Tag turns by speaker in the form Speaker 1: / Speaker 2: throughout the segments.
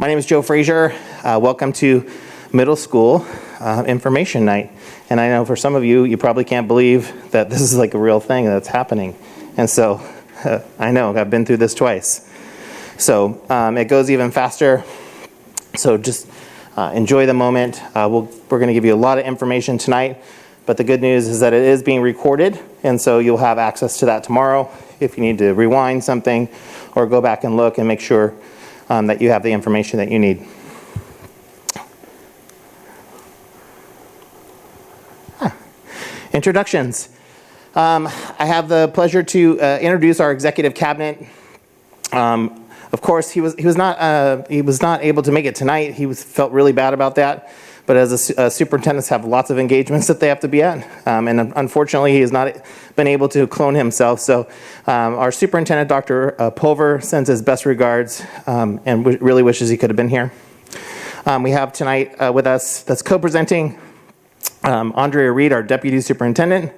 Speaker 1: My name is Joe Frazier. Welcome to middle school information night. And I know for some of you, you probably can't believe that this is like a real thing that's happening. And so I know, I've been through this twice. So it goes even faster. So just enjoy the moment. We're going to give you a lot of information tonight. But the good news is that it is being recorded. And so you'll have access to that tomorrow if you need to rewind something or go back and look and make sure that you have the information that you need. Introductions. I have the pleasure to introduce our executive cabinet. Of course, he was not able to make it tonight. He felt really bad about that. But as superintendents have lots of engagements that they have to be at, and unfortunately, he has not been able to clone himself. So, our superintendent, Dr. Pulver, sends his best regards and really wishes he could have been here. We have tonight with us that's co-presenting Andrea Reed, our deputy superintendent.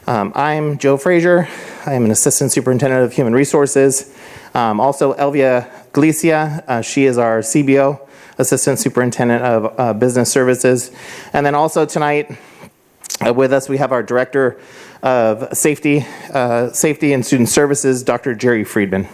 Speaker 1: I'm Joe Frazier. I am an assistant superintendent of human resources. Also, Elvia Galicia, she is our CBO, assistant superintendent of business services. And then also tonight with us, we have our director of safety and student services, Dr. Jerry Friedman.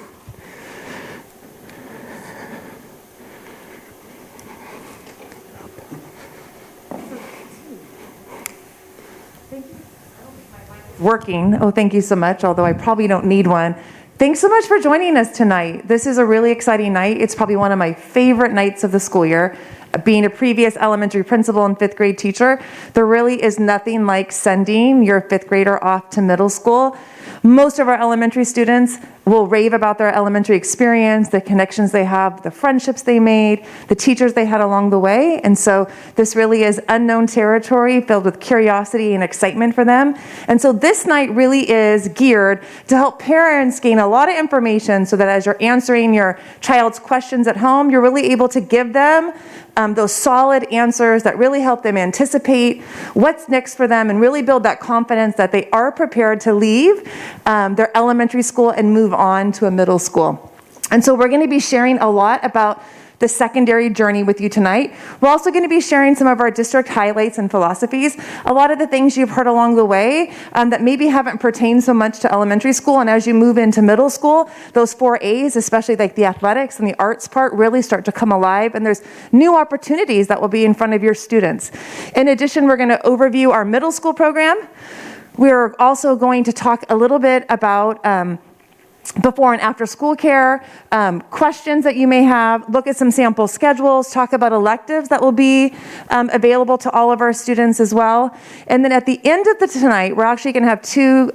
Speaker 2: Working. Oh, thank you so much, although I probably don't need one. Thanks so much for joining us tonight. This is a really exciting night. It's probably one of my favorite nights of the school year. Being a previous elementary principal and fifth grade teacher, there really is nothing like sending your fifth grader off to middle school. Most of our elementary students will rave about their elementary experience, the connections they have, the friendships they made, the teachers they had along the way. And so this really is unknown territory filled with curiosity and excitement for them. And so this night really is geared to help parents gain a lot of information so that as you're answering your child's questions at home, you're really able to give them those solid answers that really help them anticipate what's next for them and really build that confidence that they are prepared to leave their elementary school and move on to a middle school. And so we're going to be sharing a lot about the secondary journey with you tonight. We're also going to be sharing some of our district highlights and philosophies, a lot of the things you've heard along the way that maybe haven't pertained so much to elementary school, and as you move into middle school, those 4 A's, especially like the athletics and the arts part, really start to come alive, and there's new opportunities that will be in front of your students. In addition, we're going to overview our middle school program. We're also going to talk a little bit about before and after school care, questions that you may have, look at some sample schedules, talk about electives that will be available to all of our students as well. And then at the end of tonight, we're actually going to have 2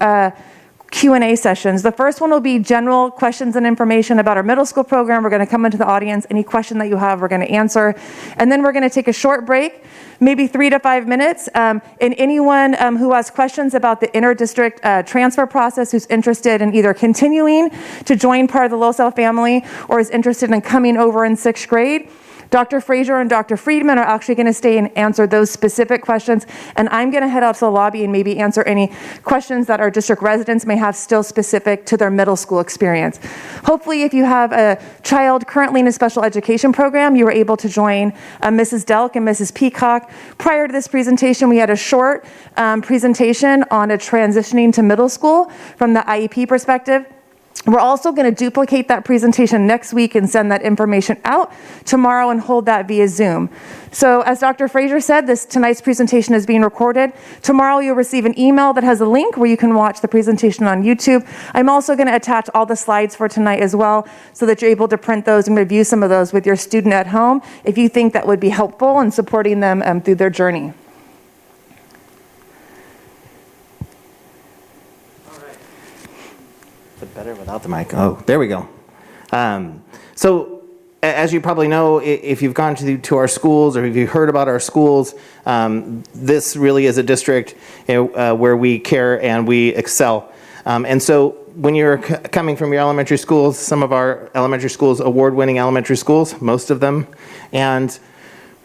Speaker 2: Q&A sessions. The first one will be general questions and information about our middle school program. We're going to come into the audience. Any question that you have, we're going to answer. And then we're going to take a short break, maybe 3 to 5 minutes. And anyone who has questions about the inter-district transfer process, who's interested in either continuing to join part of the LOSAL family or is interested in coming over in 6th grade, Dr. Frazier and Dr. Friedman are actually going to stay and answer those specific questions, and I'm going to head out to the lobby and maybe answer any questions that our district residents may have still specific to their middle school experience. Hopefully, if you have a child currently in a special education program, you were able to join Mrs. Delk and Mrs. Peacock. Prior to this presentation, we had a short presentation on a transitioning to middle school from the IEP perspective. We're also going to duplicate that presentation next week and send that information out tomorrow and hold that via Zoom. So as Dr. Frazier said, tonight's presentation is being recorded. Tomorrow you'll receive an email that has a link where you can watch the presentation on YouTube. I'm also going to attach all the slides for tonight as well so that you're able to print those and review some of those with your student at home if you think that would be helpful in supporting them through their journey.
Speaker 1: Better without the mic. Oh, there we go. So as you probably know, if you've gone to our schools or if you've heard about our schools, this really is a district where we care and we excel. And so when you're coming from your elementary schools, some of our elementary schools, award-winning elementary schools, most of them, and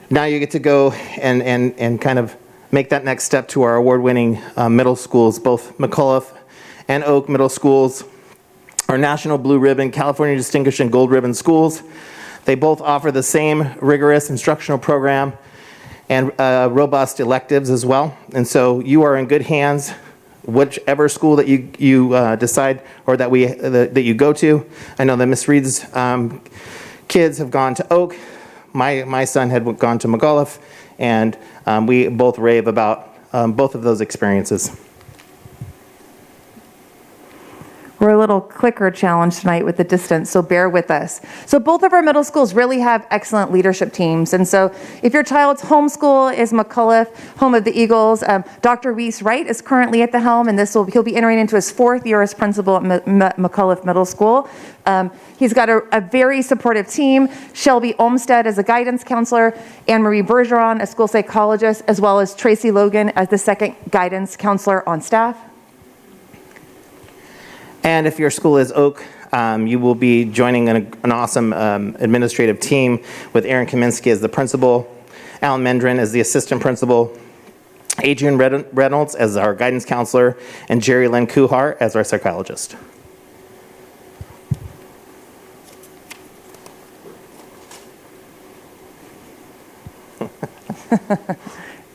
Speaker 1: now you get to go and kind of make that next step to our award-winning middle schools, both McAuliffe and Oak Middle Schools, our National Blue Ribbon, California Distinguished and Gold Ribbon schools. They both offer the same rigorous instructional program and robust electives as well. And so you are in good hands, whichever school that you decide or that you go to. I know that Miss Reed's kids have gone to Oak. My son had gone to McAuliffe, and we both rave about both of those experiences.
Speaker 2: We're a little clicker challenge tonight with the distance, so bear with us. So both of our middle schools really have excellent leadership teams. And so if your child's home school is McAuliffe, home of the Eagles, Dr. Reese Wright is currently at the helm, and he'll be entering into his 4th year as principal at McAuliffe Middle School. He's got a very supportive team. Shelby Olmstead as a guidance counselor, Anne-Marie Bergeron, a school psychologist, as well as Tracy Logan as the second guidance counselor on staff.
Speaker 1: And if your school is Oak, you will be joining an awesome administrative team with Aaron Kaminsky as the principal, Alan Mendrin as the assistant principal, Adrian Reynolds as our guidance counselor, and Jerry Lynn Kuhar as our psychologist.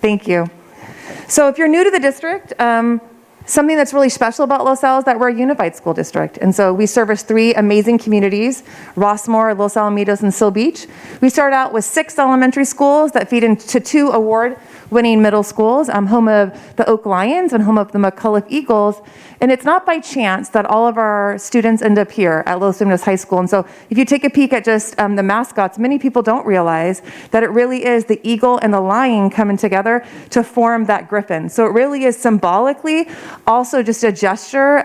Speaker 2: Thank you. So if you're new to the district, something that's really special about Los Al is that we're a unified school district. And so we service 3 amazing communities, Rossmore, Los Alamitos, and Seal Beach. We start out with 6 elementary schools that feed into 2 award-winning middle schools, home of the Oak Lions and home of the McAuliffe Eagles. And it's not by chance that all of our students end up here at Los Alamitos High School. And so if you take a peek at just the mascots, many people don't realize that it really is the eagle and the lion coming together to form that griffin. So it really is symbolically also just a gesture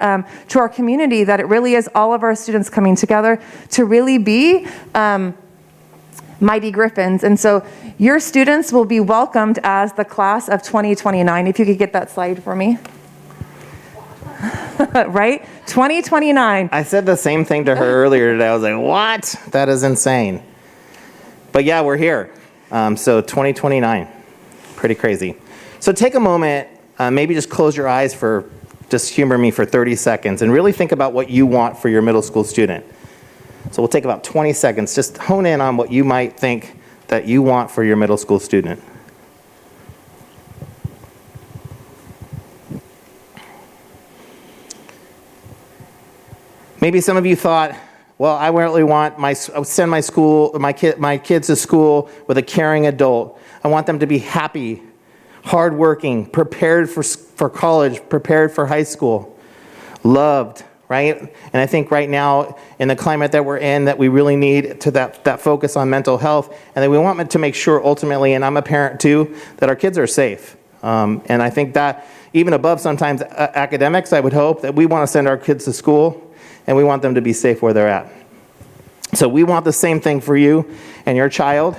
Speaker 2: to our community that it really is all of our students coming together to really be mighty griffins. And so your students will be welcomed as the class of 2029. If you could get that slide for me. Right? 2029.
Speaker 1: I said the same thing to her earlier today. I was like, what? That is insane. But yeah, we're here. So 2029. Pretty crazy. So take a moment, maybe just close your eyes just humor me for 30 seconds and really think about what you want for your middle school student. So we'll take about 20 seconds. Just hone in on what you might think that you want for your middle school student. Maybe some of you thought, well, I really want send my kids to school with a caring adult. I want them to be happy, hardworking, prepared for college, prepared for high school, loved, right? And I think right now, in the climate that we're in, that we really need to that focus on mental health, and that we want to make sure ultimately, and I'm a parent too, that our kids are safe. And I think that even above sometimes academics, I would hope that we want to send our kids to school, and we want them to be safe where they're at. So we want the same thing for you and your child.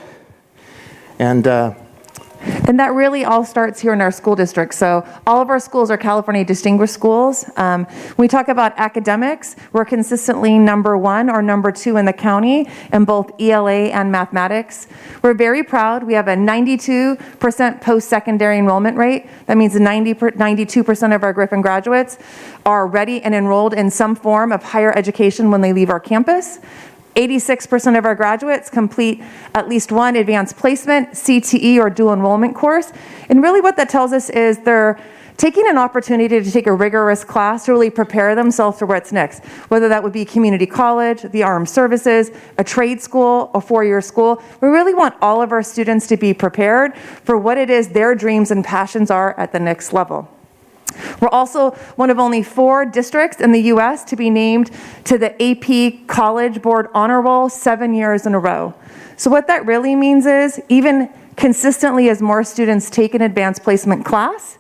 Speaker 1: And
Speaker 2: that really all starts here in our school district. So all of our schools are California Distinguished Schools. When we talk about academics, we're consistently number 1 or number 2 in the county in both ELA and mathematics. We're very proud. We have a 92% post-secondary enrollment rate. That means 92% of our Griffin graduates are ready and enrolled in some form of higher education when they leave our campus. 86% of our graduates complete at least one advanced placement, CTE, or dual enrollment course. And really what that tells us is they're taking an opportunity to take a rigorous class to really prepare themselves for what's next, whether that would be community college, the armed services, a trade school, a 4-year school. We really want all of our students to be prepared for what it is their dreams and passions are at the next level. We're also one of only 4 districts in the U.S. to be named to the AP College Board Honor Roll 7 years in a row. So what that really means is, even consistently as more students take an advanced placement class,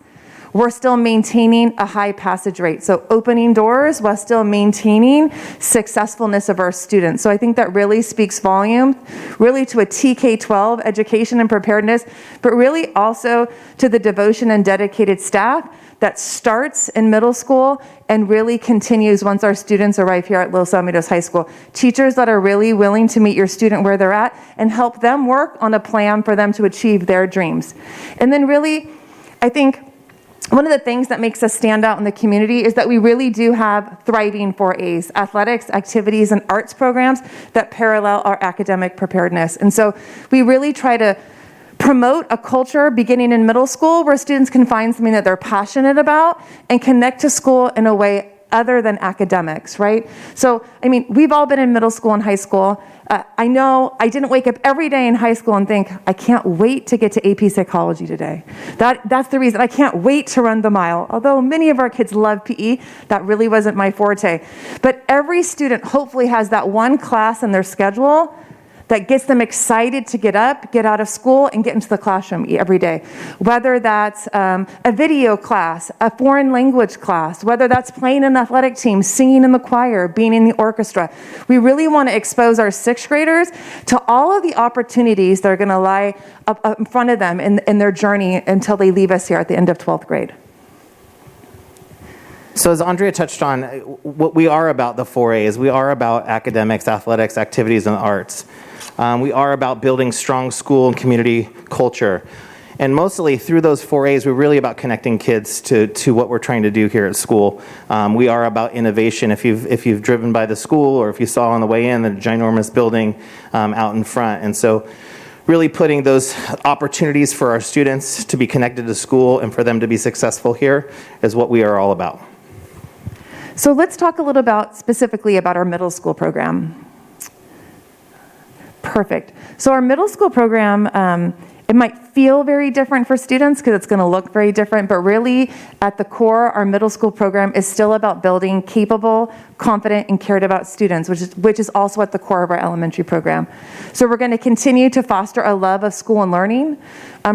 Speaker 2: we're still maintaining a high passage rate. So opening doors while still maintaining successfulness of our students. So I think that really speaks volume, really to a TK-12 education and preparedness, but really also to the devotion and dedicated staff that starts in middle school and really continues once our students arrive here at Los Alamitos High School. Teachers that are really willing to meet your student where they're at and help them work on a plan for them to achieve their dreams. And then really, I think One of the things that makes us stand out in the community is that we really do have thriving 4As, athletics, activities, and arts programs that parallel our academic preparedness. And so we really try to promote a culture beginning in middle school where students can find something that they're passionate about and connect to school in a way other than academics, right? So, I mean, we've all been in middle school and high school. I know I didn't wake up every day in high school and think, I can't wait to get to AP Psychology today. That's the reason. I can't wait to run the mile. Although many of our kids love PE, that really wasn't my forte. But every student hopefully has that one class in their schedule that gets them excited to get up, get out of school, and get into the classroom every day. Whether that's a video class, a foreign language class, whether that's playing in an athletic team, singing in the choir, being in the orchestra. We really want to expose our sixth graders to all of the opportunities that are going to lie up in front of them in their journey until they leave us here at the end of 12th grade.
Speaker 1: So as Andrea touched on, what we are about the 4As, we are about academics, athletics, activities, and arts. We are about building strong school and community culture. And mostly through those 4As, we're really about connecting kids to what we're trying to do here at school. We are about innovation. If you've driven by the school or if you saw on the way in the ginormous building out in front. And so really putting those opportunities for our students to be connected to school and for them to be successful here is what we are all about.
Speaker 2: So let's talk a little specifically about our middle school program. Perfect. So our middle school program, it might feel very different for students because it's going to look very different, but really at the core, our middle school program is still about building capable, confident, and cared about students, which is also at the core of our elementary program. So we're going to continue to foster a love of school and learning,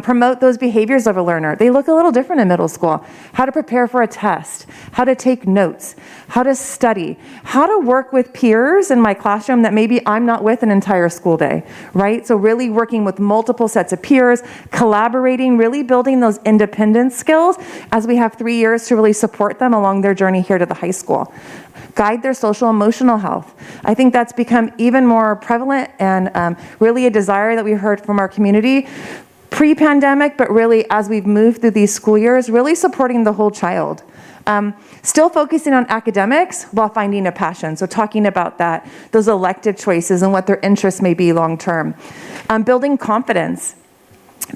Speaker 2: promote those behaviors of a learner. They look a little different in middle school. How to prepare for a test, how to take notes, how to study, how to work with peers in my classroom that maybe I'm not with an entire school day, right? So really working with multiple sets of peers, collaborating, really building those independent skills as we have 3 years to really support them along their journey here to the high school. Guide their social emotional health. I think that's become even more prevalent and really a desire that we heard from our community pre-pandemic, but really as we've moved through these school years, really supporting the whole child. Still focusing on academics while finding a passion. So talking about that, those elective choices and what their interests may be long term. Building confidence.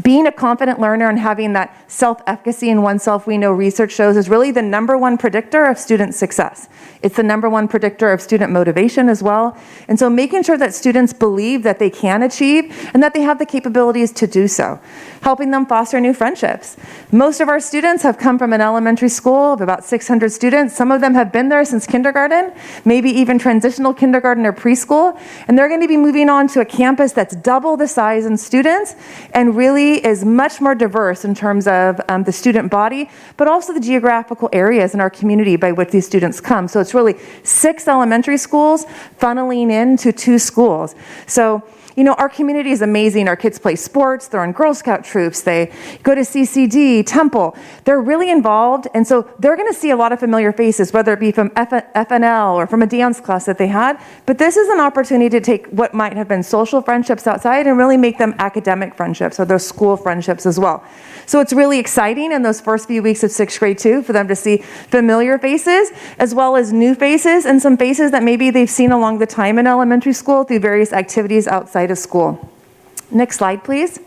Speaker 2: Being a confident learner and having that self-efficacy in oneself, we know research shows, is really the #1 predictor of student success. It's the #1 predictor of student motivation as well. And so making sure that students believe that they can achieve and that they have the capabilities to do so. Helping them foster new friendships. Most of our students have come from an elementary school of about 600 students. Some of them have been there since kindergarten, maybe even transitional kindergarten or preschool. And they're going to be moving on to a campus that's double the size in students and really is much more diverse in terms of the student body, but also the geographical areas in our community by which these students come. So it's really 6 elementary schools funneling into 2 schools. So, you know, our community is amazing. Our kids play sports, they're in Girl Scout troops, they go to CCD, Temple. They're really involved, and so they're going to see a lot of familiar faces, whether it be from FNL or from a dance class that they had. But this is an opportunity to take what might have been social friendships outside and really make them academic friendships or those school friendships as well. So it's really exciting in those first few weeks of 6th grade too for them to see familiar faces as well as new faces and some faces that maybe they've seen along the time in elementary school through various activities outside of school. Next slide, please.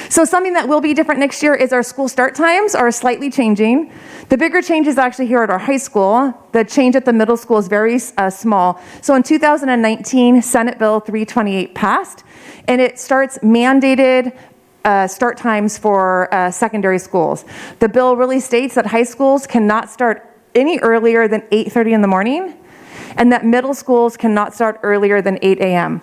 Speaker 2: So something that will be different next year is our school start times are slightly changing. The bigger change is actually here at our high school. The change at the middle school is very small. So in 2019, Senate Bill 328 passed, and it starts mandated start times for secondary schools. The bill really states that high schools cannot start any earlier than 8:30 in the morning, and that middle schools cannot start earlier than 8 a.m.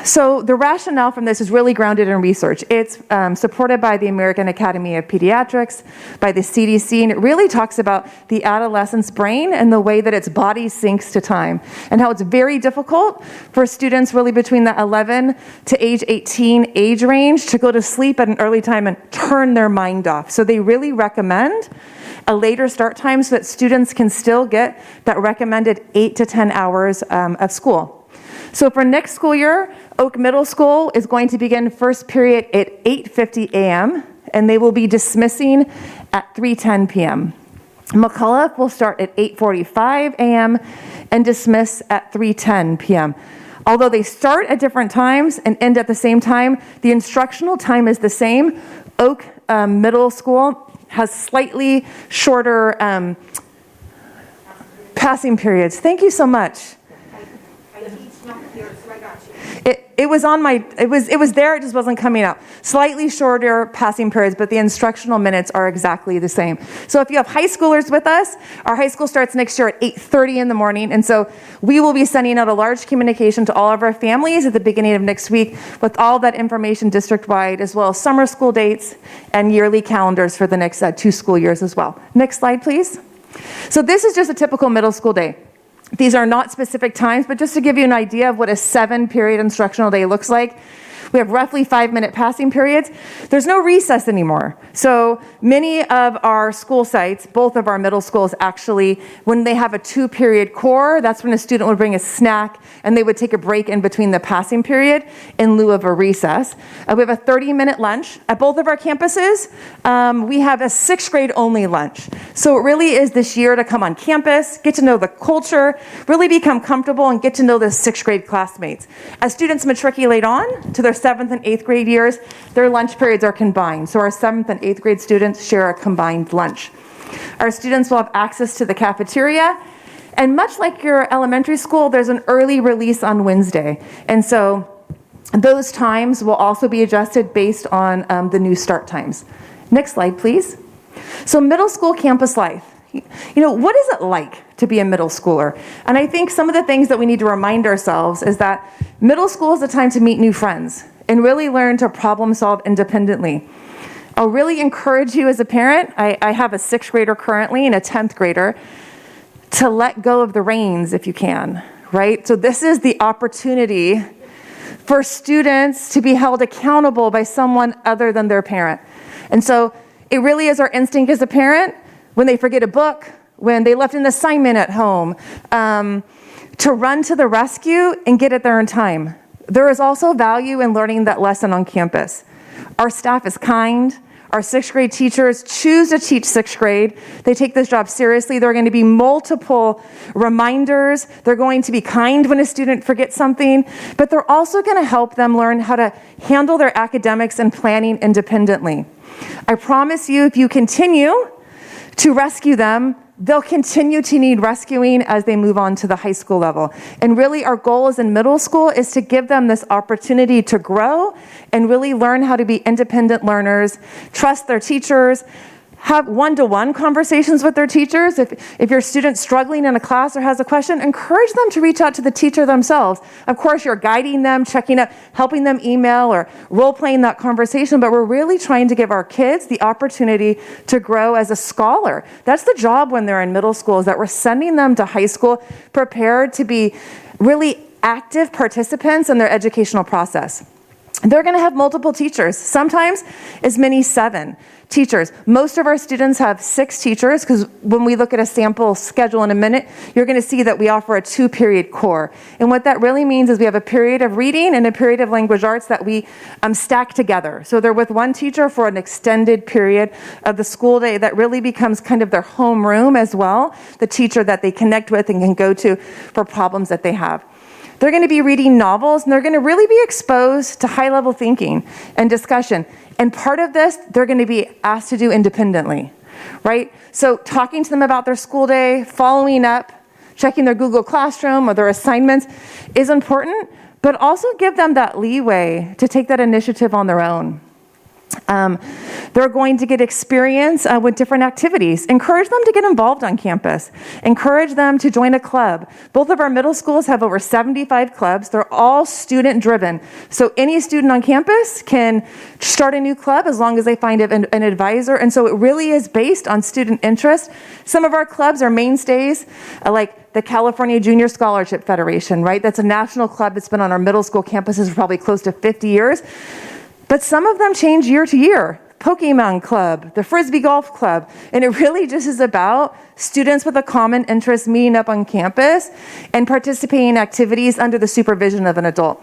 Speaker 2: So the rationale from this is really grounded in research. It's supported by the American Academy of Pediatrics, by the CDC, and it really talks about the adolescent's brain and the way that its body syncs to time, and how it's very difficult for students really between the 11 to age 18 age range to go to sleep at an early time and turn their mind off. So they really recommend a later start time so that students can still get that recommended 8 to 10 hours of school. So for next school year, Oak Middle School is going to begin first period at 8:50 a.m. and they will be dismissing at 3:10 p.m. McCullough will start at 8:45 a.m. and dismiss at 3:10 p.m. Although they start at different times and end at the same time, the instructional time is the same. Oak Middle School has slightly shorter passing periods. Thank you so much. It was on my, it was there, it just wasn't coming out. Slightly shorter passing periods, but the instructional minutes are exactly the same. So if you have high schoolers with us, our high school starts next year at 8:30 in the morning, and so we will be sending out a large communication to all of our families at the beginning of next week with all that information district-wide, as well as summer school dates and yearly calendars for the next 2 school years as well. Next slide, please. So this is just a typical middle school day. These are not specific times, but just to give you an idea of what a 7-period instructional day looks like. We have roughly 5-minute passing periods. There's no recess anymore. So many of our school sites, both of our middle schools actually, when they have a 2-period core, that's when a student would bring a snack and they would take a break in between the passing period in lieu of a recess. We have a 30-minute lunch. At both of our campuses, we have a 6th grade only lunch. So it really is this year to come on campus, get to know the culture, really become comfortable and get to know the 6th grade classmates. As students matriculate on to their 7th and 8th grade years, their lunch periods are combined. So our 7th and 8th grade students share a combined lunch. Our students will have access to the cafeteria. And much like your elementary school, there's an early release on Wednesday. And so those times will also be adjusted based on the new start times. Next slide, please. So middle school campus life. You know, what is it like to be a middle schooler? And I think some of the things that we need to remind ourselves is that middle school is a time to meet new friends and really learn to problem solve independently. I'll really encourage you as a parent, I have a 6th grader currently and a 10th grader, to let go of the reins if you can, right? So this is the opportunity for students to be held accountable by someone other than their parent. And so it really is our instinct as a parent, when they forget a book, when they left an assignment at home, to run to the rescue and get it there in time. There is also value in learning that lesson on campus. Our staff is kind. Our 6th grade teachers choose to teach 6th grade. They take this job seriously. There are going to be multiple reminders. They're going to be kind when a student forgets something, but they're also going to help them learn how to handle their academics and planning independently. I promise you, if you continue to rescue them, they'll continue to need rescuing as they move on to the high school level. And really our goal as in middle school is to give them this opportunity to grow and really learn how to be independent learners, trust their teachers, have one-to-one conversations with their teachers. If your student's struggling in a class or has a question, encourage them to reach out to the teacher themselves. Of course, you're guiding them, checking up, helping them email or role-playing that conversation, but we're really trying to give our kids the opportunity to grow as a scholar. That's the job when they're in middle school, is that we're sending them to high school prepared to be really active participants in their educational process. They're going to have multiple teachers, sometimes as many as 7 teachers. Most of our students have 6 teachers, because when we look at a sample schedule in a minute, you're going to see that we offer a 2-period core. And what that really means is we have a period of reading and a period of language arts that we stack together. So they're with one teacher for an extended period of the school day that really becomes kind of their home room as well, the teacher that they connect with and can go to for problems that they have. They're going to be reading novels, and they're going to really be exposed to high-level thinking and discussion. And part of this, they're going to be asked to do independently, right? So talking to them about their school day, following up, checking their Google Classroom or their assignments is important, but also give them that leeway to take that initiative on their own. They're going to get experience with different activities. Encourage them to get involved on campus. Encourage them to join a club. Both of our middle schools have over 75 clubs. They're all student-driven. So any student on campus can start a new club as long as they find an advisor. And so it really is based on student interest. Some of our clubs are mainstays, like the California Junior Scholarship Federation, right? That's a national club that's been on our middle school campuses for probably close to 50 years. But some of them change year to year. Pokemon Club, the Frisbee Golf Club, and it really just is about students with a common interest meeting up on campus and participating in activities under the supervision of an adult.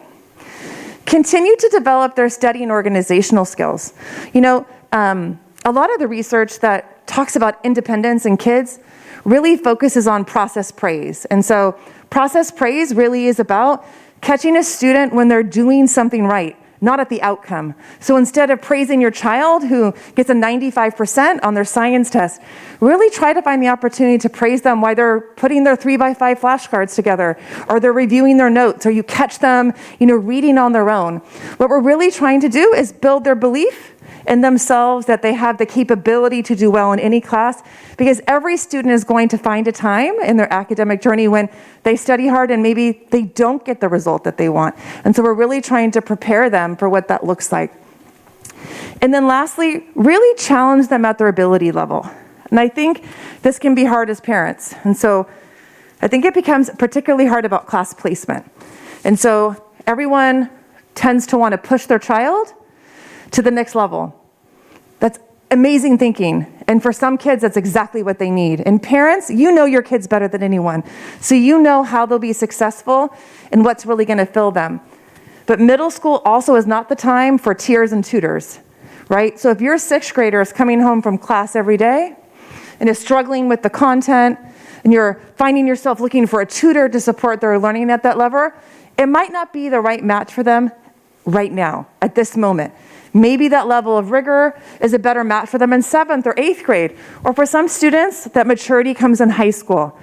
Speaker 2: Continue to develop their study and organizational skills. You know, a lot of the research that talks about independence in kids really focuses on process praise. And so process praise really is about catching a student when they're doing something right, not at the outcome. So instead of praising your child who gets a 95% on their science test, really try to find the opportunity to praise them while they're putting their 3x5 flashcards together, or they're reviewing their notes, or you catch them, reading on their own. What we're really trying to do is build their belief in themselves that they have the capability to do well in any class, because every student is going to find a time in their academic journey when they study hard and maybe they don't get the result that they want. And so we're really trying to prepare them for what that looks like. And then lastly, really challenge them at their ability level. And I think this can be hard as parents. And so I think it becomes particularly hard about class placement. And so everyone tends to want to push their child to the next level. That's amazing thinking. And for some kids, that's exactly what they need. And parents, you know your kids better than anyone. So you know how they'll be successful and what's really going to fill them. But middle school also is not the time for tiers and tutors, right? So if your sixth grader is coming home from class every day and is struggling with the content, and you're finding yourself looking for a tutor to support their learning at that level, it might not be the right match for them right now, at this moment. Maybe that level of rigor is a better match for them in 7th or 8th grade. Or for some students, that maturity comes in high school.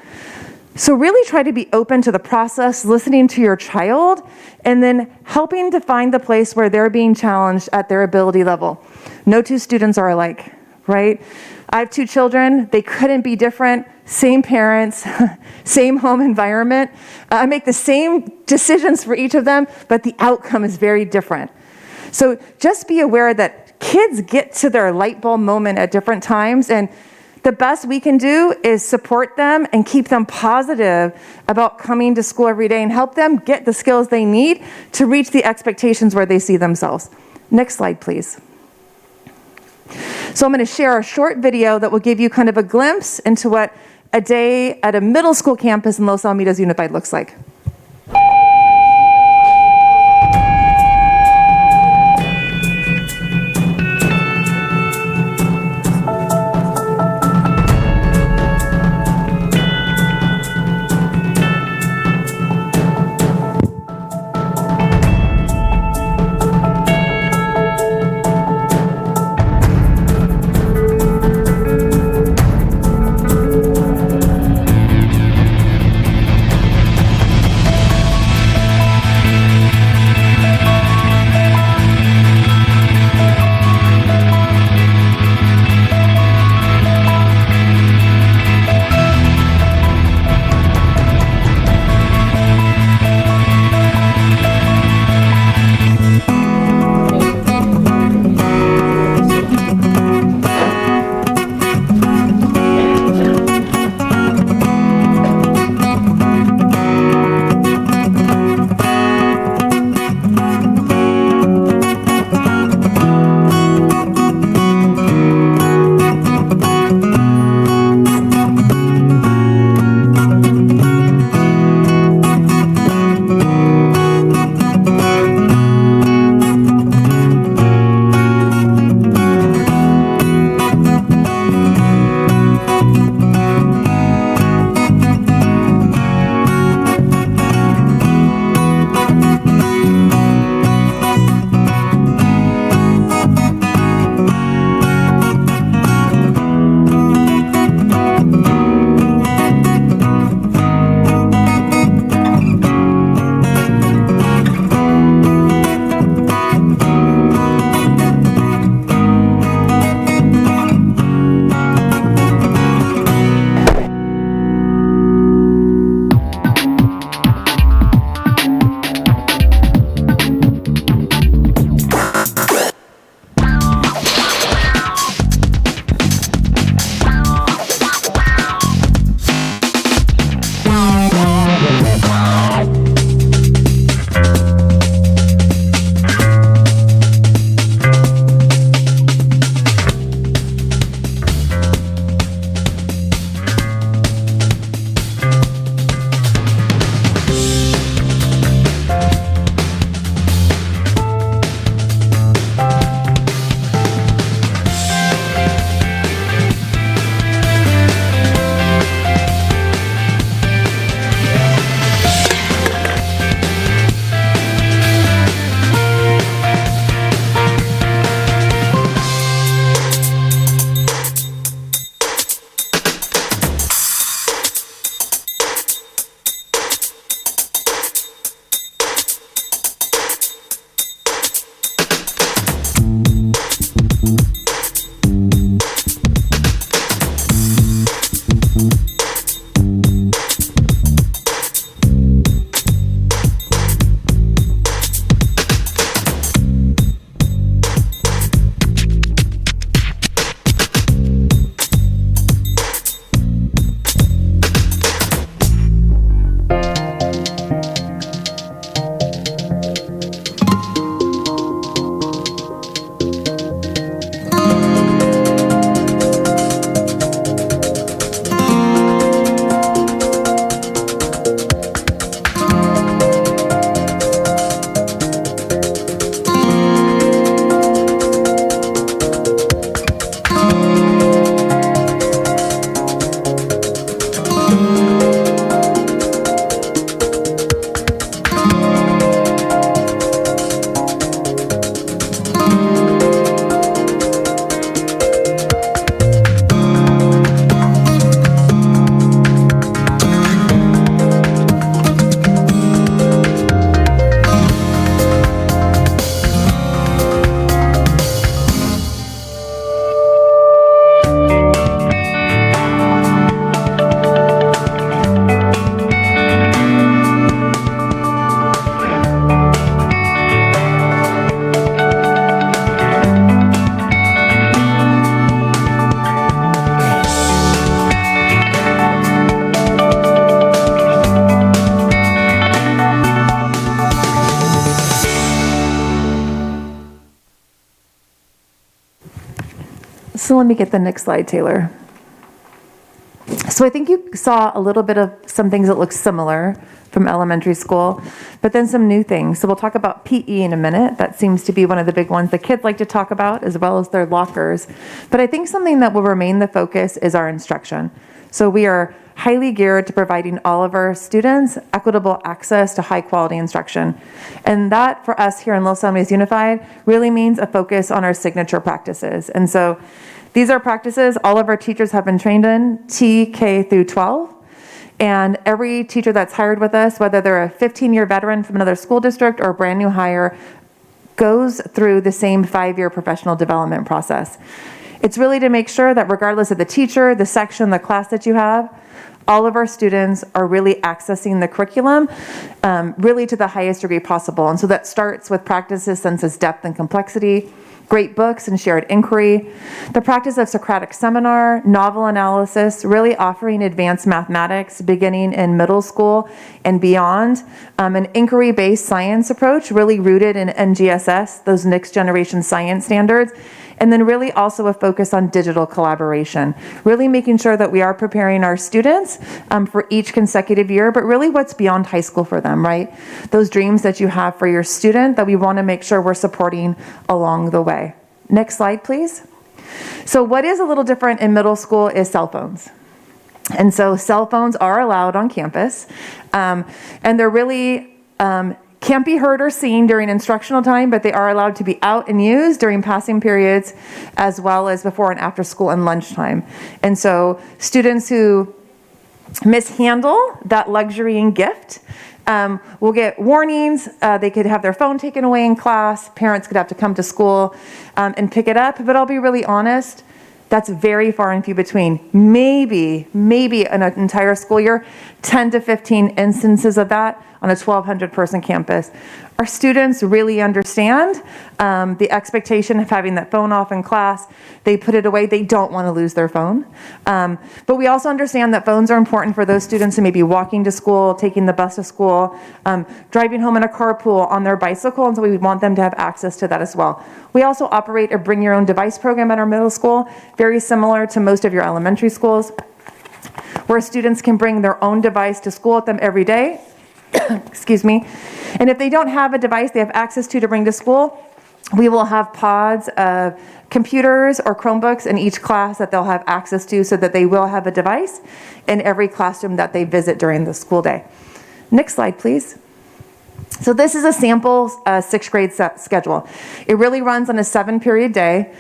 Speaker 2: So really try to be open to the process, listening to your child, and then helping to find the place where they're being challenged at their ability level. No two students are alike, right? I have 2 children. They couldn't be different. Same parents, same home environment. I make the same decisions for each of them, but the outcome is very different. So just be aware that kids get to their light bulb moment at different times, and the best we can do is support them and keep them positive about coming to school every day and help them get the skills they need to reach the expectations where they see themselves. Next slide, please. So I'm going to share a short video that will give you kind of a glimpse into what a day at a middle school campus in Los Alamitos Unified looks like. So let me get the next slide, Taylor. So I think you saw a little bit of some things that look similar from elementary school, but then some new things. So we'll talk about PE in a minute. That seems to be one of the big ones the kids like to talk about, as well as their lockers. But I think something that will remain the focus is our instruction. So we are highly geared to providing all of our students equitable access to high quality instruction. And that for us here in Los Alamitos Unified really means a focus on our signature practices. And so these are practices all of our teachers have been trained in, TK through 12. And every teacher that's hired with us, whether they're a 15-year veteran from another school district or a brand new hire, goes through the same 5-year professional development process. It's really to make sure that regardless of the teacher, the section, the class that you have, all of our students are really accessing the curriculum really to the highest degree possible. And so that starts with practices such as depth and complexity, great books and shared inquiry, the practice of Socratic seminar, novel analysis, really offering advanced mathematics beginning in middle school and beyond, an inquiry-based science approach really rooted in NGSS, those next generation science standards, and then really also a focus on digital collaboration, really making sure that we are preparing our students for each consecutive year, but really what's beyond high school for them, right? Those dreams that you have for your student that we want to make sure we're supporting along the way. Next slide, please. So what is a little different in middle school is cell phones. And so cell phones are allowed on campus, and they're really can't be heard or seen during instructional time, but they are allowed to be out and used during passing periods, as well as before and after school and lunchtime. And so students who mishandle that luxury and gift will get warnings. They could have their phone taken away in class. Parents could have to come to school and pick it up. But I'll be really honest, that's very far and few between. Maybe an entire school year, 10 to 15 instances of that on a 1,200 person campus. Our students really understand the expectation of having that phone off in class. They put it away. They don't want to lose their phone. But we also understand that phones are important for those students who may be walking to school, taking the bus to school, driving home in a carpool on their bicycle, and so we want them to have access to that as well. We also operate a bring your own device program at our middle school, very similar to most of your elementary schools, where students can bring their own device to school with them every day. Excuse me. And if they don't have a device they have access to bring to school, we will have pods of computers or Chromebooks in each class that they'll have access to so that they will have a device in every classroom that they visit during the school day. Next slide, please. So this is a sample 6th grade schedule. It really runs on a 7-period day.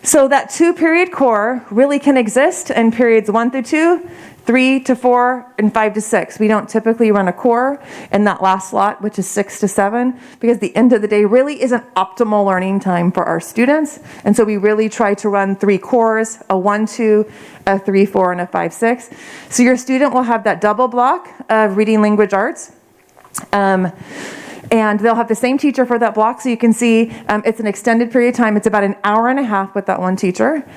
Speaker 2: So that 2-period core really can exist in periods 1 through 2, 3 to 4, and 5 to 6. We don't typically run a core in that last slot, which is 6 to 7, because the end of the day really isn't optimal learning time for our students. And so we really try to run 3 cores, a 1-2, a 3-4, and a 5-6. So your student will have that double block of reading language arts. And they'll have the same teacher for that block. So you can see it's an extended period of time. It's about an hour and a half with that one teacher.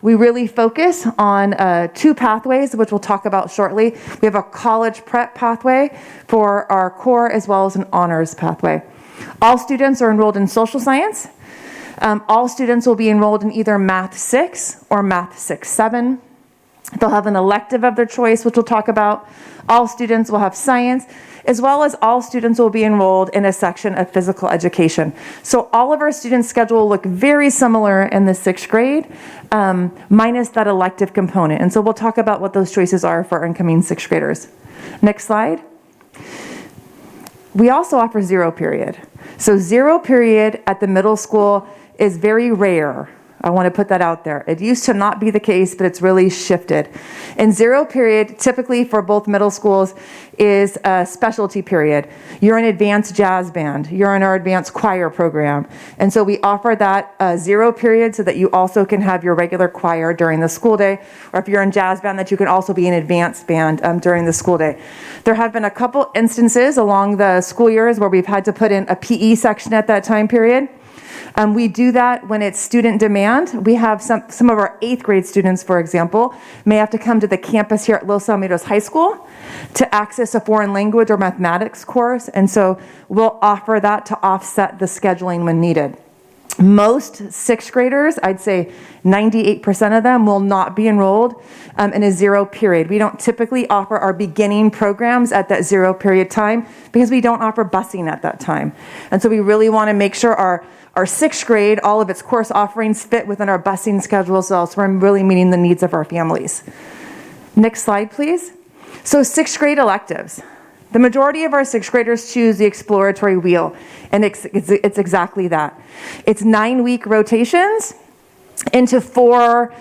Speaker 2: We really focus on 2 pathways, which we'll talk about shortly. We have a college prep pathway for our core as well as an honors pathway. All students are enrolled in social science. All students will be enrolled in either Math 6 or Math 6-7. They'll have an elective of their choice, which we'll talk about. All students will have science, as well as all students will be enrolled in a section of physical education. So all of our students' schedule will look very similar in the 6th grade, minus that elective component. And so we'll talk about what those choices are for incoming 6th graders. Next slide. We also offer 0 period. So 0 period at the middle school is very rare. I want to put that out there. It used to not be the case, but it's really shifted. And 0 period, typically for both middle schools, is a specialty period. You're in advanced jazz band. You're in our advanced choir program. And so we offer that 0 period so that you also can have your regular choir during the school day. Or if you're in jazz band, that you can also be in advanced band during the school day. There have been a couple instances along the school years where we've had to put in a PE section at that time period. We do that when it's student demand. We have some of our 8th grade students, for example, may have to come to the campus here at Los Alamitos High School to access a foreign language or mathematics course. And so we'll offer that to offset the scheduling when needed. Most sixth graders, I'd say 98% of them, will not be enrolled in a zero period. We don't typically offer our beginning programs at that zero period time because we don't offer busing at that time. And so we really want to make sure our sixth grade, all of its course offerings fit within our busing schedule as well, so we're really meeting the needs of our families. Next slide, please. So sixth grade electives. The majority of our sixth graders choose the exploratory wheel, and it's exactly that. It's 9-week rotations into 4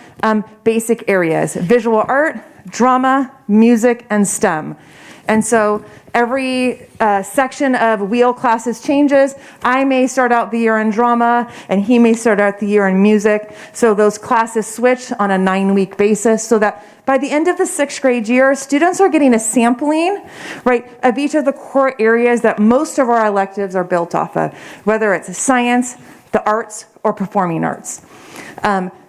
Speaker 2: basic areas: visual art, drama, music, and STEM. And so every section of wheel classes changes. I may start out the year in drama, and he may start out the year in music. So those classes switch on a 9-week basis so that by the end of the 6th grade year, students are getting a sampling, right, of each of the core areas that most of our electives are built off of, whether it's science, the arts, or performing arts.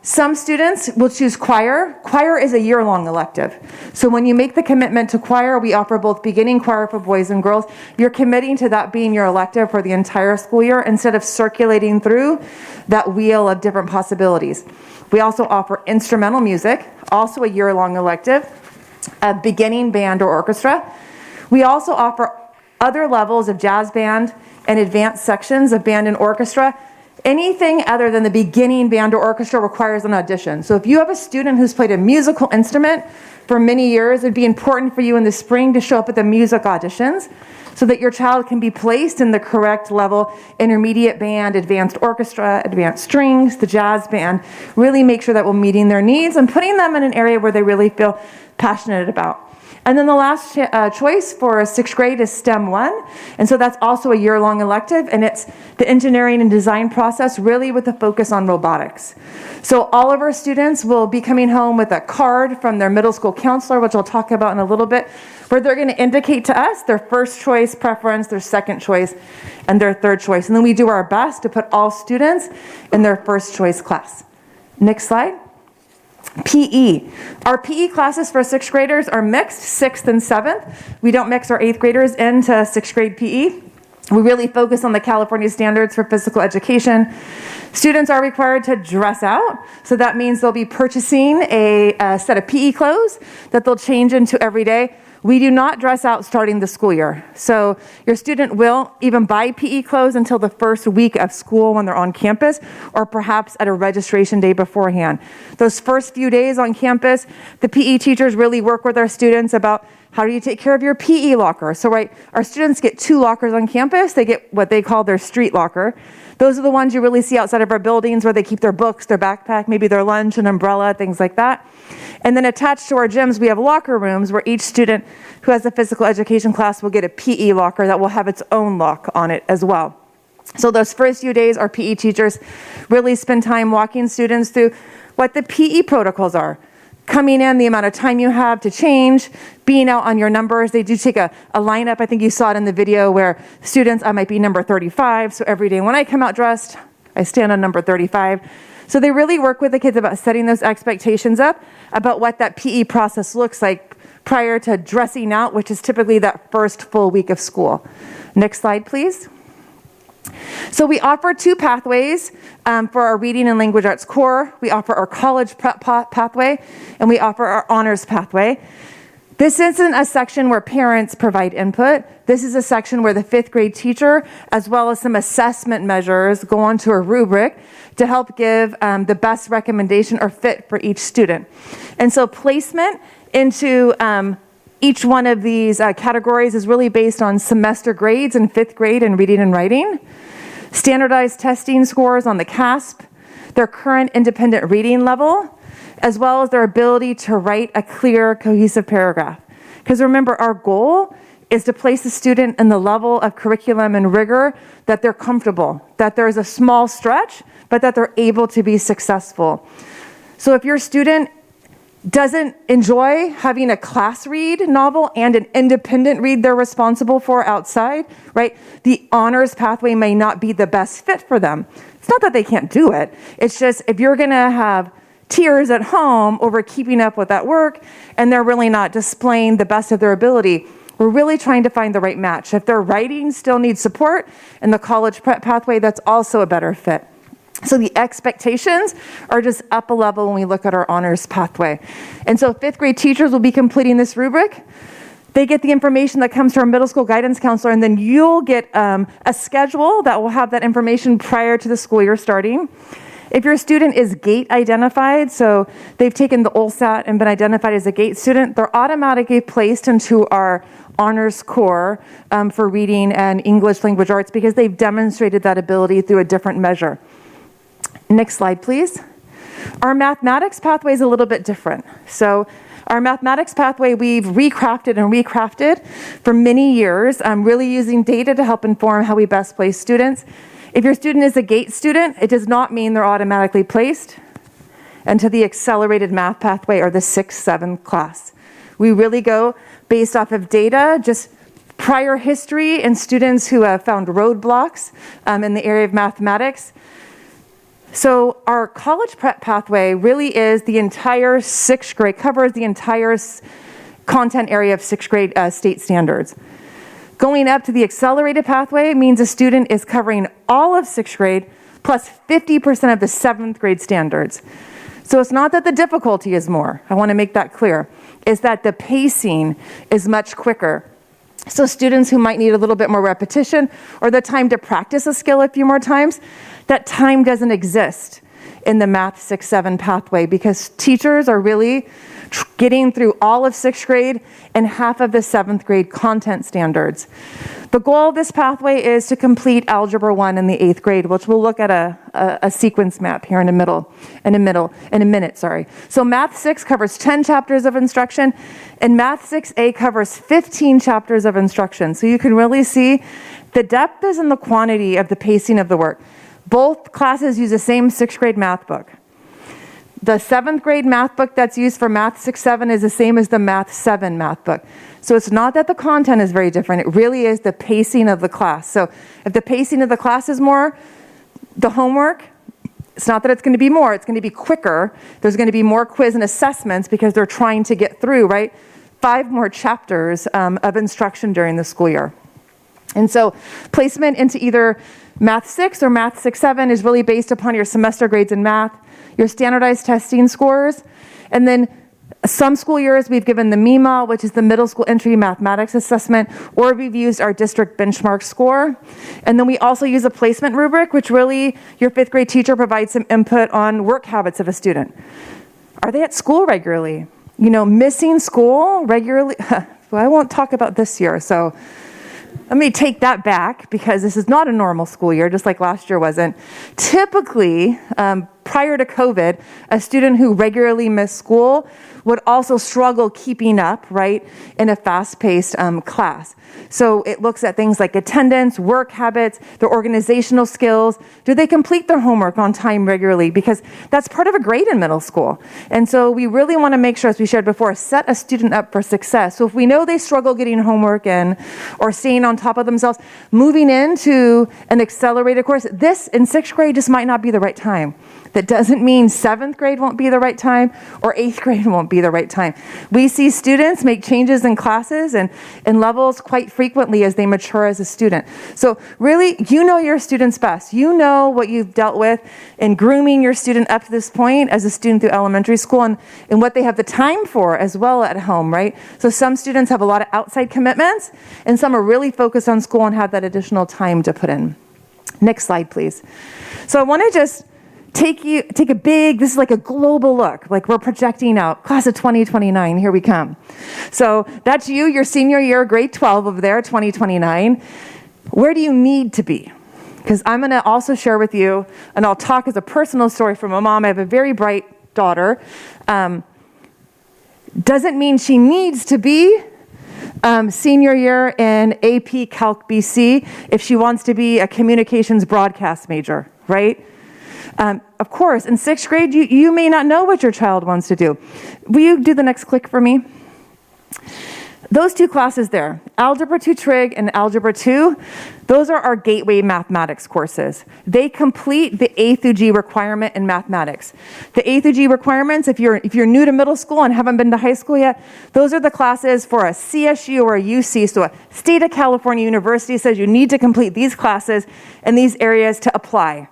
Speaker 2: Some students will choose choir. Choir is a year-long elective. So when you make the commitment to choir, we offer both beginning choir for boys and girls. You're committing to that being your elective for the entire school year instead of circulating through that wheel of different possibilities. We also offer instrumental music, also a year-long elective, a beginning band or orchestra. We also offer other levels of jazz band and advanced sections of band and orchestra. Anything other than the beginning band or orchestra requires an audition. So if you have a student who's played a musical instrument for many years, it'd be important for you in the spring to show up at the music auditions so that your child can be placed in the correct level: intermediate band, advanced orchestra, advanced strings, the jazz band. Really make sure that we're meeting their needs and putting them in an area where they really feel passionate about. And then the last choice for 6th grade is STEM 1. And so that's also a year-long elective, and it's the engineering and design process, really with a focus on robotics. So all of our students will be coming home with a card from their middle school counselor, which I'll talk about in a little bit, where they're going to indicate to us their first choice preference, their second choice, and their third choice. And then we do our best to put all students in their first choice class. Next slide. PE. Our PE classes for 6th graders are mixed, 6th and 7th. We don't mix our 8th graders into 6th grade PE. We really focus on the California standards for physical education. Students are required to dress out, so that means they'll be purchasing a set of PE clothes that they'll change into every day. We do not dress out starting the school year. So your student will even buy PE clothes until the first week of school when they're on campus, or perhaps at a registration day beforehand. Those first few days on campus, the PE teachers really work with our students about how do you take care of your PE locker. So right, our students get 2 lockers on campus. They get what they call their street locker. Those are the ones you really see outside of our buildings where they keep their books, their backpack, maybe their lunch, an umbrella, things like that. And then attached to our gyms, we have locker rooms where each student who has a physical education class will get a PE locker that will have its own lock on it as well. So those first few days, our PE teachers really spend time walking students through what the PE protocols are. Coming in, the amount of time you have to change, being out on your numbers. They do take a lineup. I think you saw it in the video where students, I might be number 35. So every day when I come out dressed, I stand on number 35. So they really work with the kids about setting those expectations up about what that PE process looks like prior to dressing out, which is typically that first full week of school. Next slide, please. So we offer 2 pathways for our reading and language arts core. We offer our college prep pathway, and we offer our honors pathway. This isn't a section where parents provide input. This is a section where the 5th grade teacher, as well as some assessment measures, go onto a rubric to help give the best recommendation or fit for each student. And so placement into each one of these categories is really based on semester grades in 5th grade in reading and writing, standardized testing scores on the CASP, their current independent reading level, as well as their ability to write a clear, cohesive paragraph. Because remember, our goal is to place the student in the level of curriculum and rigor that they're comfortable, that there's a small stretch, but that they're able to be successful. So if your student doesn't enjoy having a class read novel and an independent read they're responsible for outside, right? The honors pathway may not be the best fit for them. It's not that they can't do it. It's just if you're gonna have tears at home over keeping up with that work and they're really not displaying the best of their ability, we're really trying to find the right match. If their writing still needs support in the college prep pathway, that's also a better fit. So the expectations are just up a level when we look at our honors pathway. And so 5th grade teachers will be completing this rubric. They get the information that comes to our middle school guidance counselor, and then you'll get a schedule that will have that information prior to the school year starting. If your student is GATE identified, so they've taken the OLSAT and been identified as a GATE student, they're automatically placed into our honors core for reading and English language arts because they've demonstrated that ability through a different measure. Next slide, please. Our mathematics pathway is a little bit different. So our mathematics pathway, we've recrafted for many years, really using data to help inform how we best place students. If your student is a GATE student, it does not mean they're automatically placed into the accelerated math pathway or the 6-7 class. We really go based off of data, just prior history and students who have found roadblocks in the area of mathematics. So our college prep pathway really is the entire 6th grade, covers the entire content area of 6th grade state standards. Going up to the accelerated pathway means a student is covering all of 6th grade plus 50% of the 7th grade standards. So it's not that the difficulty is more. I want to make that clear. It's that the pacing is much quicker. So students who might need a little bit more repetition or the time to practice a skill a few more times, that time doesn't exist in the Math 6-7 pathway because teachers are really getting through all of 6th grade and half of the 7th grade content standards. The goal of this pathway is to complete Algebra 1 in the 8th grade, which we'll look at a sequence map here in a minute. So Math 6 covers 10 chapters of instruction, and Math 6A covers 15 chapters of instruction. So you can really see the depth is in the quantity of the pacing of the work. Both classes use the same 6th grade math book. The 7th grade math book that's used for Math 6-7 is the same as the Math 7 math book. So it's not that the content is very different. It really is the pacing of the class. So if the pacing of the class is more, the homework, it's not that it's going to be more. It's going to be quicker. There's going to be more quiz and assessments because they're trying to get through, right? 5 more chapters of instruction during the school year. And so placement into either Math 6 or Math 6-7 is really based upon your semester grades in math, your standardized testing scores, and then some school years we've given the MEMA, which is the middle school entry mathematics assessment, or we've used our district benchmark score. And then we also use a placement rubric, which really your 5th grade teacher provides some input on work habits of a student. Are they at school regularly? You know, missing school regularly? Well, I won't talk about this year, so let me take that back because this is not a normal school year, just like last year wasn't. Typically, prior to COVID, a student who regularly missed school would also struggle keeping up, right, in a fast-paced class. So it looks at things like attendance, work habits, their organizational skills. Do they complete their homework on time regularly? Because that's part of a grade in middle school. And so we really want to make sure, as we shared before, set a student up for success. So if we know they struggle getting homework in or staying on top of themselves, moving into an accelerated course, this in 6th grade just might not be the right time. That doesn't mean 7th grade won't be the right time or 8th grade won't be the right time. We see students make changes in classes and in levels quite frequently as they mature as a student. So really, you know your students best. You know what you've dealt with in grooming your student up to this point as a student through elementary school and what they have the time for as well at home, right? So some students have a lot of outside commitments and some are really focused on school and have that additional time to put in. Next slide, please. So I want to just take a big, this is like a global look, like we're projecting out, class of 2029, here we come. So that's you, your senior year, grade 12 over there, 2029. Where do you need to be? Because I'm going to also share with you, and I'll talk as a personal story from a mom. I have a very bright daughter. Doesn't mean she needs to be senior year in AP Calc BC if she wants to be a communications broadcast major, right? Of course, in 6th grade, you may not know what your child wants to do. Will you do the next click for me? Those 2 classes there, Algebra 2 Trig and Algebra 2, those are our gateway mathematics courses. They complete the A through G requirement in mathematics. The A through G requirements, if you're new to middle school and haven't been to high school yet, those are the classes for a CSU or a UC. So a state of California university says you need to complete these classes in these areas to apply.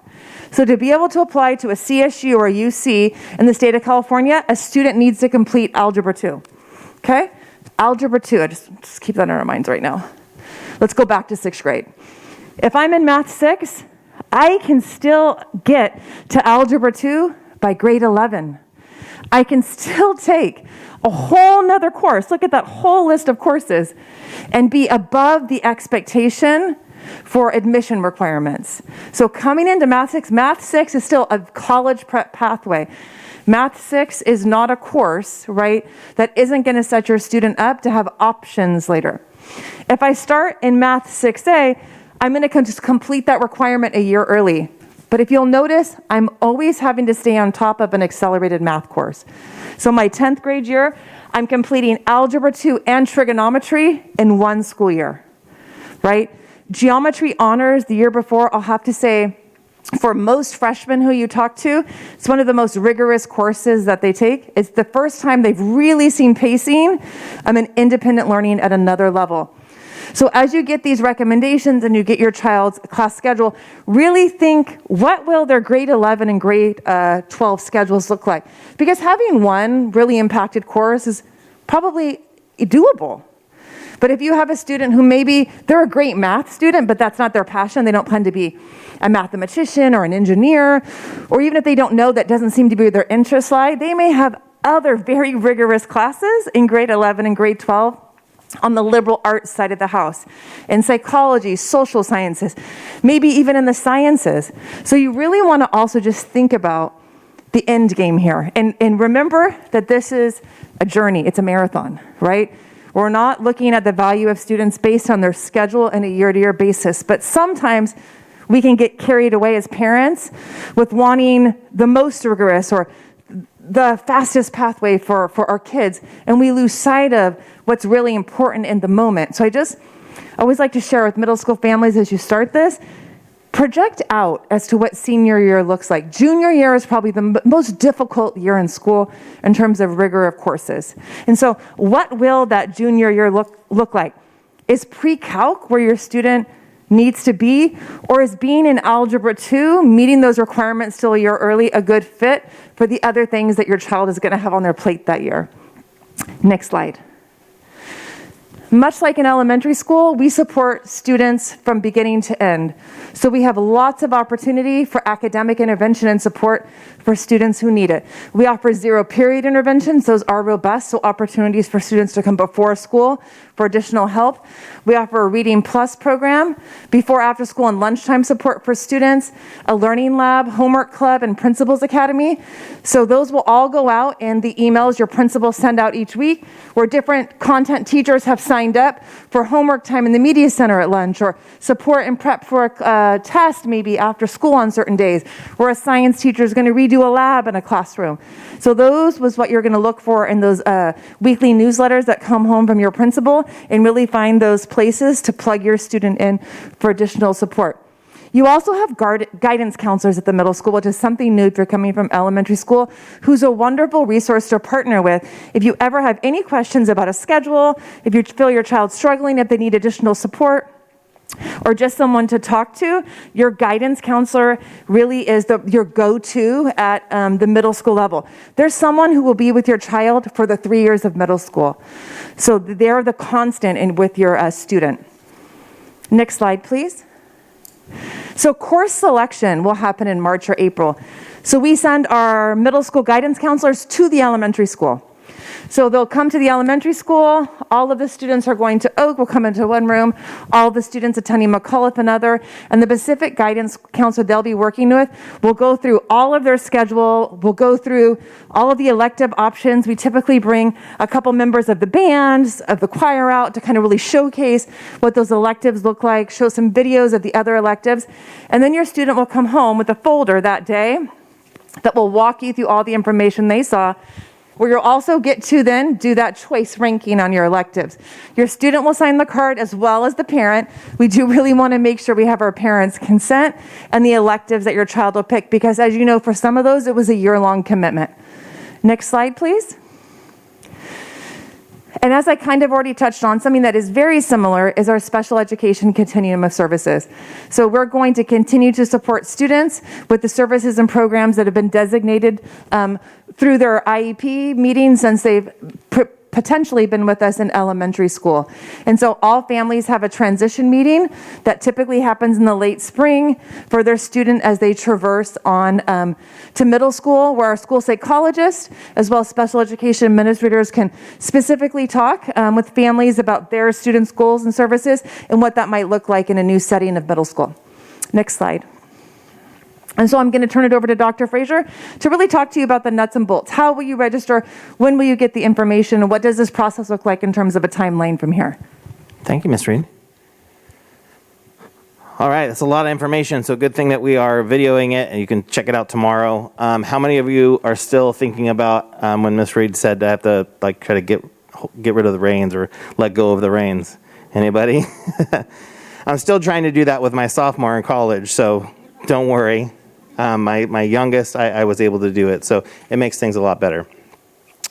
Speaker 2: So to be able to apply to a CSU or a UC in the state of California, a student needs to complete Algebra 2. Okay? Algebra 2, I just keep that in our minds right now. Let's go back to 6th grade. If I'm in Math 6, I can still get to Algebra 2 by grade 11. I can still take a whole nother course, look at that whole list of courses, and be above the expectation for admission requirements. So coming into Math 6 is still a college prep pathway. Math 6 is not a course, right, that isn't going to set your student up to have options later. If I start in Math 6A, I'm going to just complete that requirement a year early. But if you'll notice, I'm always having to stay on top of an accelerated math course. So my 10th grade year, I'm completing Algebra 2 and Trigonometry in one school year, right? Geometry honors the year before, I'll have to say, for most freshmen who you talk to, it's one of the most rigorous courses that they take. It's the first time they've really seen pacing and independent learning at another level. So as you get these recommendations and you get your child's class schedule, really think, what will their grade 11 and grade 12 schedules look like? Because having one really impacted course is probably doable. But if you have a student who maybe they're a great math student, but that's not their passion, they don't plan to be a mathematician or an engineer, or even if they don't know that doesn't seem to be where their interests lie, they may have other very rigorous classes in grade 11 and grade 12 on the liberal arts side of the house, in psychology, social sciences, maybe even in the sciences. So you really want to also just think about the end game here. And remember that this is a journey, it's a marathon, right? We're not looking at the value of students based on their schedule on a year-to-year basis, but sometimes we can get carried away as parents with wanting the most rigorous or the fastest pathway for our kids, and we lose sight of what's really important in the moment. So I always like to share with middle school families as you start this, project out as to what senior year looks like. Junior year is probably the most difficult year in school in terms of rigor of courses. And so what will that junior year look like? Is pre-calc where your student needs to be, or is being in Algebra 2, meeting those requirements still a year early, a good fit for the other things that your child is going to have on their plate that year? Next slide. Much like in elementary school, we support students from beginning to end. So we have lots of opportunity for academic intervention and support for students who need it. We offer 0-period interventions. Those are robust, so opportunities for students to come before school for additional help. We offer a Reading Plus program, before, after school, and lunchtime support for students, a learning lab, homework club, and principals academy. So those will all go out in the emails your principals send out each week, where different content teachers have signed up for homework time in the media center at lunch, or support and prep for a test maybe after school on certain days, where a science teacher is going to redo a lab in a classroom. So those was what you're going to look for in those weekly newsletters that come home from your principal, and really find those places to plug your student in for additional support. You also have guidance counselors at the middle school, which is something new if you're coming from elementary school, who's a wonderful resource to partner with. If you ever have any questions about a schedule, if you feel your child's struggling, if they need additional support, or just someone to talk to, your guidance counselor really is your go-to at the middle school level. There's someone who will be with your child for the 3 years of middle school. So they're the constant with your student. Next slide, please. So course selection will happen in March or April. So we send our middle school guidance counselors to the elementary school. So they'll come to the elementary school. All of the students are going to Oak, will come into one room. All the students attending McAuliffe another. And the Pacific guidance counselor they'll be working with will go through all of their schedule. We'll go through all of the elective options. We typically bring a couple members of the bands, of the choir out to kind of really showcase what those electives look like, show some videos of the other electives. And then your student will come home with a folder that day that will walk you through all the information they saw, where you'll also get to then do that choice ranking on your electives. Your student will sign the card as well as the parent. We do really want to make sure we have our parents' consent and the electives that your child will pick, because as you know, for some of those, it was a year-long commitment. Next slide, please. And as I kind of already touched on, something that is very similar is our special education continuum of services. So we're going to continue to support students with the services and programs that have been designated through their IEP meetings since they've potentially been with us in elementary school. And so all families have a transition meeting that typically happens in the late spring for their student as they traverse on to middle school, where our school psychologists as well as special education administrators can specifically talk with families about their students' goals and services and what that might look like in a new setting of middle school. Next slide. And so I'm going to turn it over to Dr. Frazier to really talk to you about the nuts and bolts. How will you register? When will you get the information? And what does this process look like in terms of a timeline from here?
Speaker 1: Thank you, Ms. Reed. All right, that's a lot of information, so good thing that we are videoing it, and you can check it out tomorrow. How many of you are still thinking about when Ms. Reed said I have to try to get rid of the reins or let go of the reins? Anybody? I'm still trying to do that with my sophomore in college, so don't worry. My youngest, I was able to do it, so it makes things a lot better.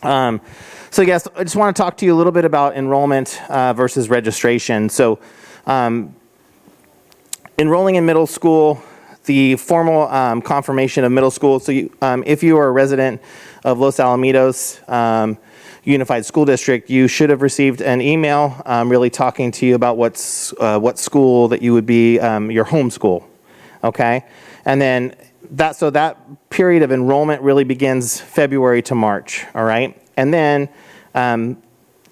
Speaker 1: So yes, I just want to talk to you a little bit about enrollment versus registration. So enrolling in middle school, the formal confirmation of middle school. So if you are a resident of Los Alamitos Unified School District, you should have received an email really talking to you about what school that you would be your home school. Okay, and then that period of enrollment really begins February to March. All right, and then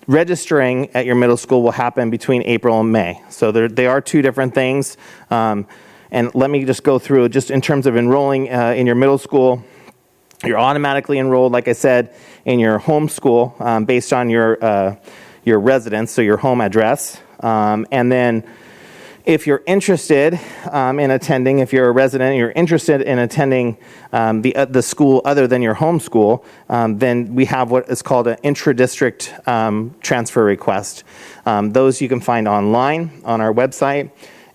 Speaker 1: registering at your middle school will happen between April and May. So they are two different things. And let me just go through just in terms of enrolling in your middle school. You're automatically enrolled, like I said, in your home school based on your residence, so your home address, and then. If you're interested in attending, if you're a resident, you're interested in attending the school other than your home school, then we have what is called an intra-district transfer request. Those you can find online on our website,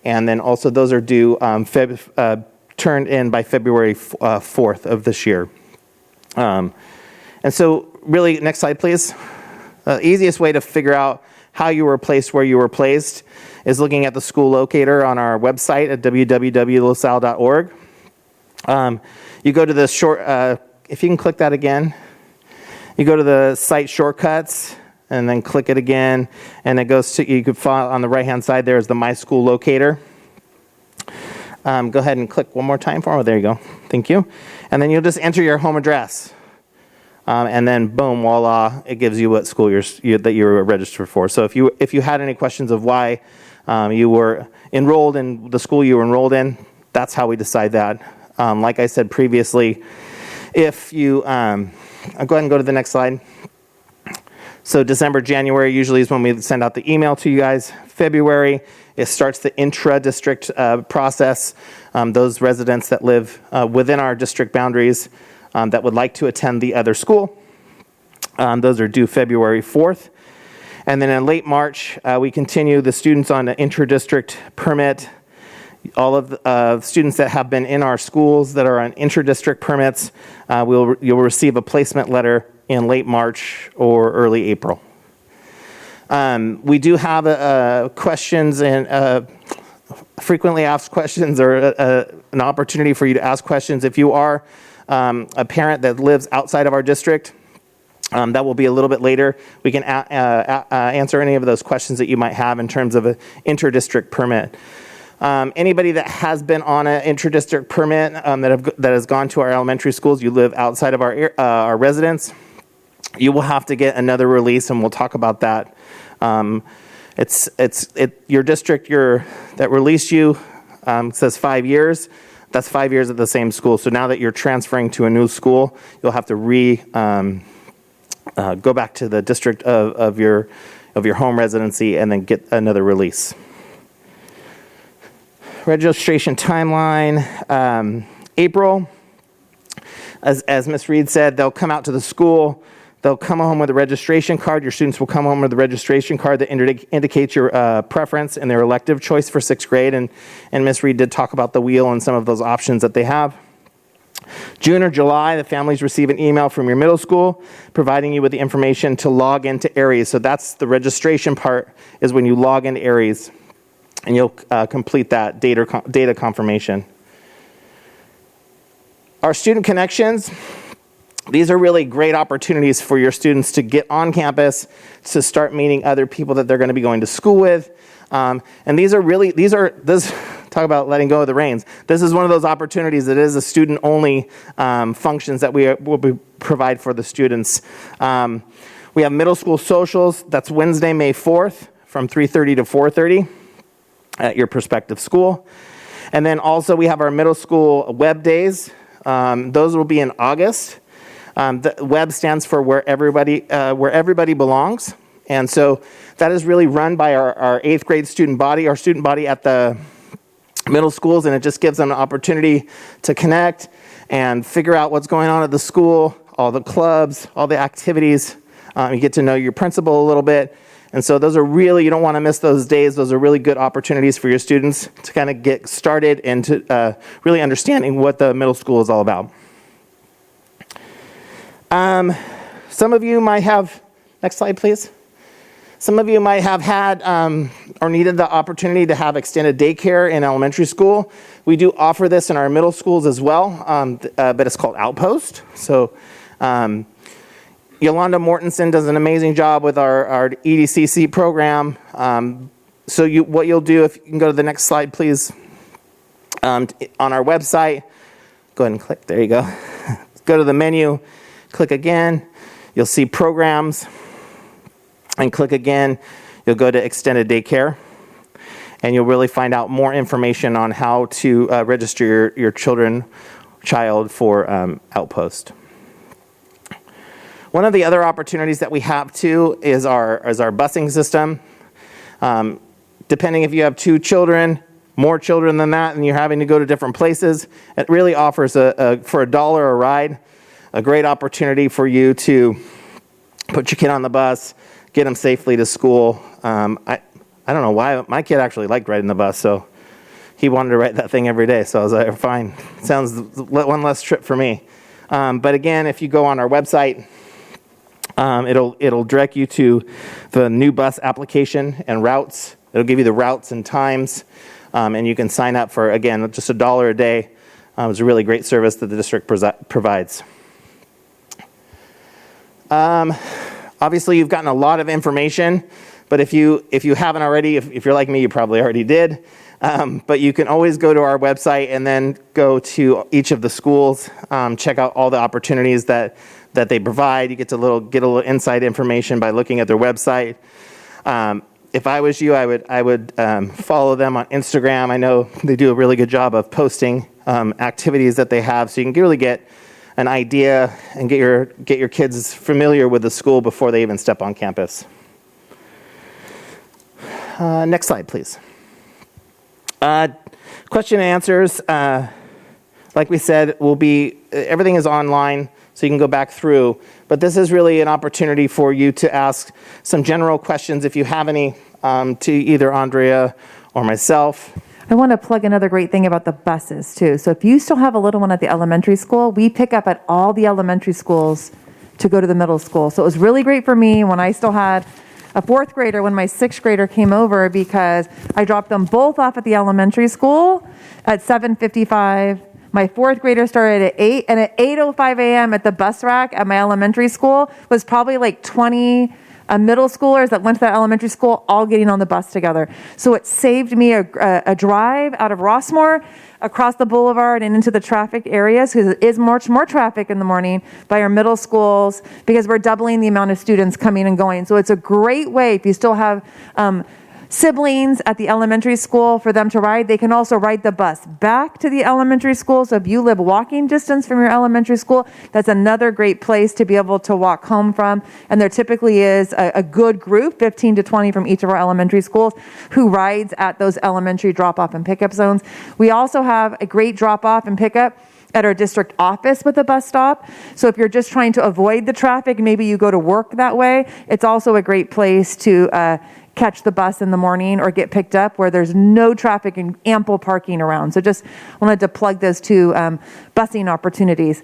Speaker 1: and then also those are due turned in by February 4th of this year. And so really, next slide please. The easiest way to figure out how you were placed where you were placed is looking at the school locator on our website at www.losal.org. You go to the short, if you can click that again, you go to the site shortcuts and then click it again, and it goes to, you could find on the right-hand side there is the My School Locator. Go ahead and click one more time for me. Oh, there you go. Thank you. And then you'll just enter your home address. And then boom, voila, it gives you what school that you were registered for. So if you had any questions of why you were enrolled in the school you were enrolled in, that's how we decide that. Like I said previously, if you, I'll go ahead and go to the next slide. So December, January usually is when we send out the email to you guys. February, it starts the intra-district process. Those residents that live within our district boundaries that would like to attend the other school. Those are due February 4th. And then in late March, we continue the students on an inter-district permit. All of the students that have been in our schools that are on inter-district permits, you'll receive a placement letter in late March or early April. We do have questions and frequently asked questions, or an opportunity for you to ask questions. If you are a parent that lives outside of our district, that will be a little bit later. We can answer any of those questions that you might have in terms of an inter-district permit. Anybody that has been on an inter-district permit that has gone to our elementary schools, you live outside of our residence, you will have to get another release, and we'll talk about that. Your district that released you says 5 years. That's 5 years at the same school. So now that you're transferring to a new school, you'll have to go back to the district of your home residency and then get another release. Registration timeline, April. As Ms. Reed said, they'll come out to the school. They'll come home with a registration card. Your students will come home with a registration card that indicates your preference and their elective choice for 6th grade. And Ms. Reed did talk about the wheel and some of those options that they have. June or July, the families receive an email from your middle school providing you with the information to log into Aries. So that's the registration part, is when you log into Aries, and you'll complete that data confirmation. Our student connections, these are really great opportunities for your students to get on campus, to start meeting other people that they're going to be going to school with. And this talk about letting go of the reins. This is one of those opportunities that is a student-only functions that we provide for the students. We have middle school socials. That's Wednesday, May 4th from 3:30 to 4:30 at your prospective school. And then also we have our middle school web days. Those will be in August. The web stands for where everybody belongs. And so that is really run by our 8th grade student body at the middle schools, and it just gives them an opportunity to connect and figure out what's going on at the school, all the clubs, all the activities. You get to know your principal a little bit. And so those are really, you don't want to miss those days. Those are really good opportunities for your students to kind of get started into really understanding what the middle school is all about. Some of you might have, next slide please. Some of you might have had or needed the opportunity to have extended daycare in elementary school. We do offer this in our middle schools as well, but it's called Outpost. So Yolanda Mortensen does an amazing job with our EDCC program. So what you'll do, if you can go to the next slide, please, on our website, go ahead and click, there you go. Go to the menu, click again, you'll see programs, and click again, you'll go to extended daycare, and you'll really find out more information on how to register your child for Outpost. One of the other opportunities that we have too is our busing system. Depending if you have 2 children, more children than that, and you're having to go to different places, it really offers for $1 a ride, a great opportunity for you to put your kid on the bus, get them safely to school. I don't know why, my kid actually liked riding the bus, so he wanted to ride that thing every day, so I was like, fine, sounds one less trip for me. But again, if you go on our website, it'll direct you to the new bus application and routes. It'll give you the routes and times, and you can sign up for, again, just $1 a day. It's a really great service that the district provides. Obviously, you've gotten a lot of information, but if you haven't already, if you're like me, you probably already did. But you can always go to our website and then go to each of the schools, check out all the opportunities that they provide. You get a little inside information by looking at their website. If I was you, I would follow them on Instagram. I know they do a really good job of posting activities that they have, so you can really get an idea and get your kids familiar with the school before they even step on campus. Next slide, please. Question and answers, like we said, everything is online, so you can go back through. But this is really an opportunity for you to ask some general questions, if you have any, to either Andrea or myself.
Speaker 2: I want to plug another great thing about the buses too. So if you still have a little one at the elementary school, we pick up at all the elementary schools to go to the middle school. So it was really great for me when I still had a 4th grader when my 6th grader came over, because I dropped them both off at the elementary school at 7:55. My 4th grader started at 8, and at 8:05 a.m. at the bus rack at my elementary school was probably like 20 middle schoolers that went to that elementary school all getting on the bus together. So it saved me a drive out of Rossmore across the boulevard and into the traffic areas, because it is much more traffic in the morning by our middle schools, because we're doubling the amount of students coming and going. So it's a great way, if you still have siblings at the elementary school, for them to ride. They can also ride the bus back to the elementary school. So if you live walking distance from your elementary school, that's another great place to be able to walk home from. And there typically is a good group, 15 to 20 from each of our elementary schools, who rides at those elementary drop-off and pickup zones. We also have a great drop-off and pickup at our district office with a bus stop. So if you're just trying to avoid the traffic, maybe you go to work that way, it's also a great place to catch the bus in the morning or get picked up where there's no traffic and ample parking around. So just wanted to plug those two busing opportunities.